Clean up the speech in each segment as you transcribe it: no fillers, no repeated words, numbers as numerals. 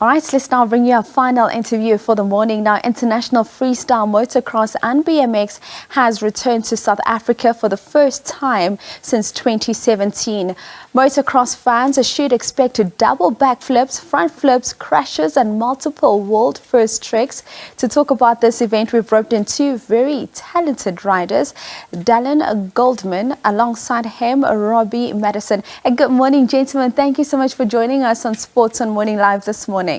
All right, let's now bring you our final interview for the morning. Now, international freestyle motocross and BMX has returned to South Africa for the first time since 2017. Motocross fans should expect double backflips, front flips, crashes and multiple world first tricks. To talk about this event, we've roped in two very talented riders, Dallan Goldman, alongside him, Robbie, Maddison. And good morning, gentlemen. Thank you so much for joining us on Sports on Morning Live this morning.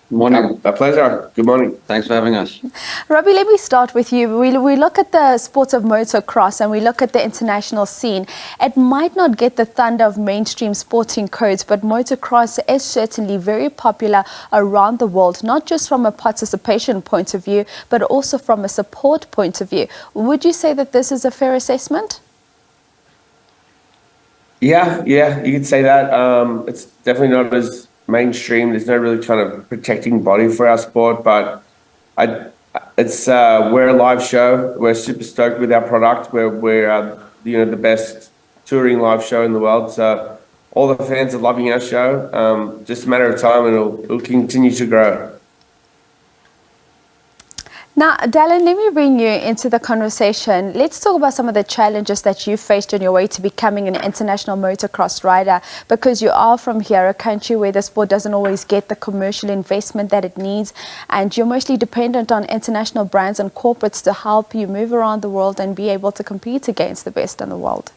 Morning. A pleasure. Good morning. Thanks for having us. Robbie, let me start with you. We look at the sport of motocross and we look at the international scene. It might not get the thunder of mainstream sporting codes, but motocross is certainly very popular around the world, not just from a participation point of view, but also from a support point of view. Would you say that this is a fair assessment? Yeah, you could say that. It's definitely not as mainstream. There's no really kind of protecting body for our sport, but we're a live show. We're super stoked with our product. We're the best touring live show in the world. So all the fans are loving our show. Just a matter of time, and it'll continue to grow. Now, Dallan, let me bring you into the conversation. Let's talk about some of the challenges that you faced on your way to becoming an international motocross rider, because you are from here, a country where the sport doesn't always get the commercial investment that it needs, and you're mostly dependent on international brands and corporates to help you move around the world and be able to compete against the best in the world.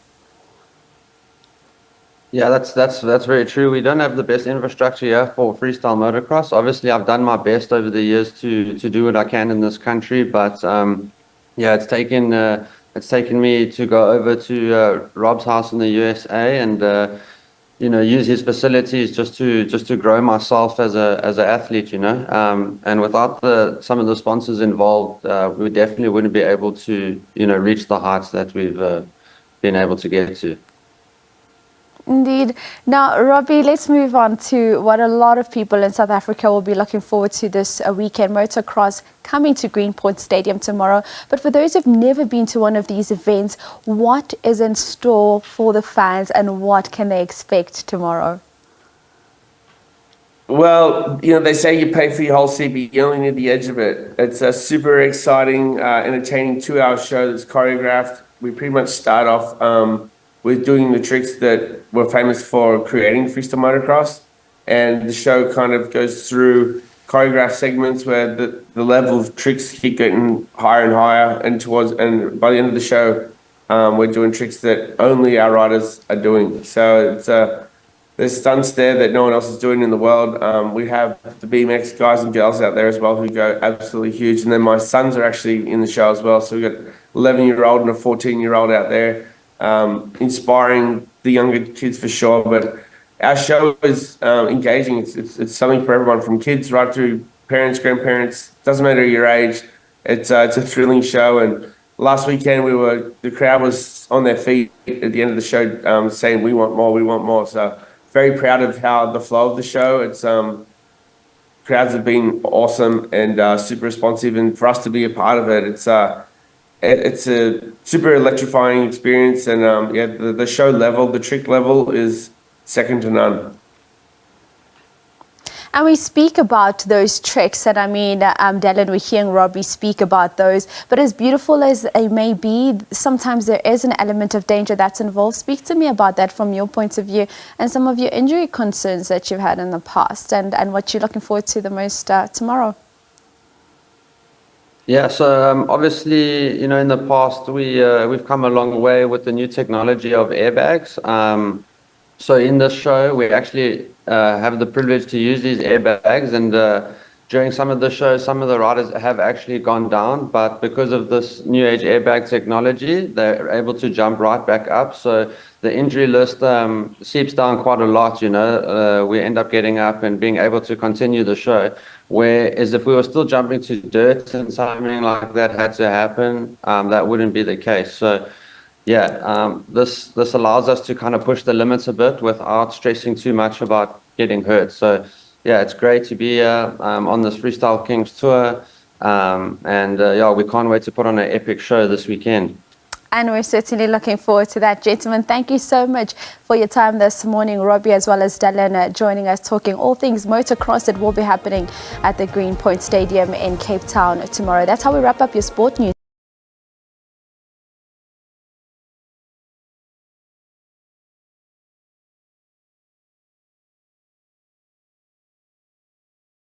Yeah, that's very true. We don't have the best infrastructure here for freestyle motocross. Obviously, I've done my best over the years to do what I can in this country, but yeah, it's taken me to go over to Rob's house in the USA and use his facilities just to grow myself as an athlete, and without some of the sponsors involved, we definitely wouldn't be able to reach the heights that we've been able to get to. Indeed. Now, Robbie, let's move on to what a lot of people in South Africa will be looking forward to this weekend. Motocross coming to Greenpoint Stadium tomorrow. But for those who've never been to one of these events, what is in store for the fans and what can they expect tomorrow? Well, they say you pay for your whole CB, you only need the edge of it. It's a super exciting, entertaining 2-hour show that's choreographed. We pretty much start off with doing the tricks that we're famous for creating, freestyle motocross. And the show kind of goes through choreographed segments where the level of tricks keep getting higher and higher. And by the end of the show, we're doing tricks that only our riders are doing. So there's stunts there that no one else is doing in the world. We have the BMX guys and girls out there as well who go absolutely huge. And then my sons are actually in the show as well. So we've got an 11-year-old and a 14-year-old out there. Inspiring the younger kids for sure, but our show is engaging. It's something for everyone, from kids right through parents, grandparents. Doesn't matter your age. It's a thrilling show. And last weekend the crowd was on their feet at the end of the show, saying we want more, we want more. So very proud of how the flow of the show. It's crowds have been awesome and super responsive, and for us to be a part of it, it's a super electrifying experience, and the show level, the trick level is second to none. And we speak about those tricks, and I mean, Dallan, we're hearing Robbie speak about those, but as beautiful as they may be, sometimes there is an element of danger that's involved. Speak to me about that from your point of view and some of your injury concerns that you've had in the past, and what you're looking forward to the most tomorrow. Yeah, so obviously, in the past we've come a long way with the new technology of airbags. So in this show, we actually have the privilege to use these airbags, and during some of the shows, some of the riders have actually gone down, but because of this new age airbag technology, they're able to jump right back up. So the injury list seeps down quite a lot. We end up getting up and being able to continue the show. Whereas if we were still jumping to dirt and something like that had to happen, that wouldn't be the case. So yeah, this allows us to kind of push the limits a bit without stressing too much about getting hurt. So yeah, it's great to be on this Freestyle Kings tour, and we can't wait to put on an epic show this weekend. And we're certainly looking forward to that. Gentlemen, thank you so much for your time this morning. Robbie as well as Dallan joining us, talking all things motocross that will be happening at the Greenpoint Stadium in Cape Town tomorrow. That's how we wrap up your sport news.